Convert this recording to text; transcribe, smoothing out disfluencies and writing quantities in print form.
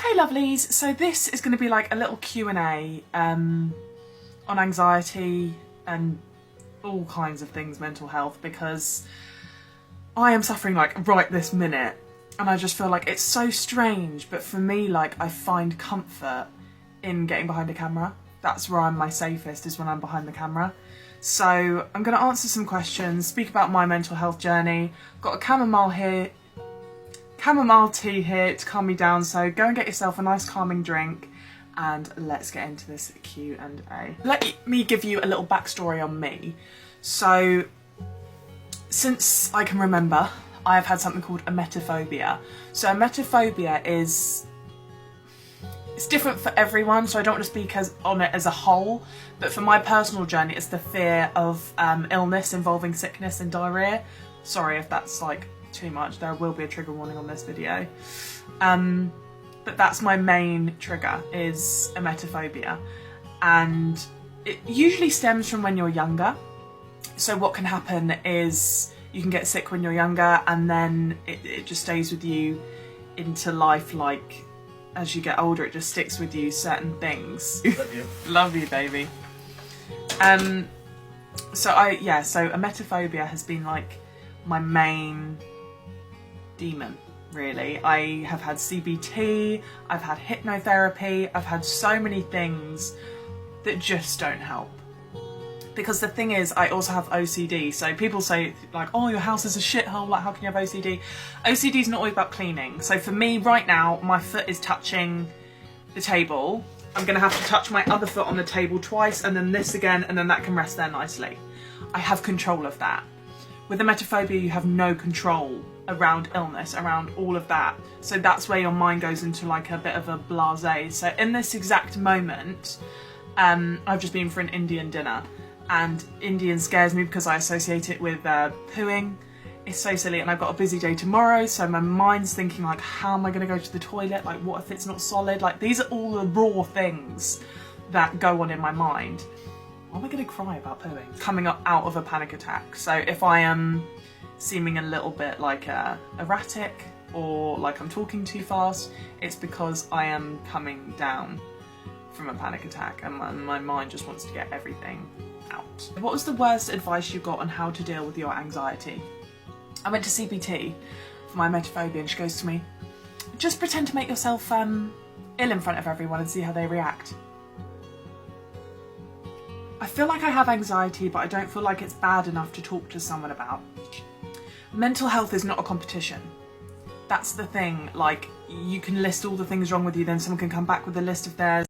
Hey lovelies, so this is going to be like a little Q&A on anxiety and all kinds of things mental health, because I am suffering like right this minute and I just feel like it's so strange, but for me, like, I find comfort in getting behind a camera. That's where I'm my safest, is when I'm behind the camera. So I'm going to answer some questions, speak about my mental health journey. Got a chamomile tea here to calm me down, so go and get yourself a nice calming drink and let's get into this Q&A. Let me give you a little backstory on me. So since I can remember, I have had something called emetophobia. So emetophobia is, it's different for everyone, so I don't want to speak on it as a whole, but for my personal journey, it's the fear of illness involving sickness and diarrhea. Sorry if that's like too much, there will be a trigger warning on this video. But that's my main trigger, is emetophobia. And it usually stems from when you're younger. So what can happen is you can get sick when you're younger, and then it just stays with you into life. Like, as you get older, it just sticks with you, certain things. Love you. Love you, baby. So emetophobia has been like my main demon, really. I have had CBT, I've had hypnotherapy, I've had so many things that just don't help. Because the thing is, I also have OCD, so people say like, oh, your house is a shithole, like how can you have OCD? OCD is not always about cleaning. So for me right now, my foot is touching the table. I'm gonna have to touch my other foot on the table twice, and then this again, and then that can rest there nicely. I have control of that. With emetophobia, you have no control around illness, around all of that. So that's where your mind goes into like a bit of a blasé. So in this exact moment, I've just been for an Indian dinner, and Indian scares me because I associate it with pooing. It's so silly, and I've got a busy day tomorrow, so my mind's thinking like, how am I going to go to the toilet? Like, what if it's not solid? Like, these are all the raw things that go on in my mind. Why am I going to cry about pooing? Coming up out of a panic attack. So if I am seeming a little bit like erratic, or like I'm talking too fast, it's because I am coming down from a panic attack, and my mind just wants to get everything out. What was the worst advice you got on how to deal with your anxiety? I went to CBT for my emetophobia, and she goes to me, just pretend to make yourself ill in front of everyone and see how they react. I feel like I have anxiety, but I don't feel like it's bad enough to talk to someone about. Mental health is not a competition. That's the thing. Like, you can list all the things wrong with you, then someone can come back with a list of theirs.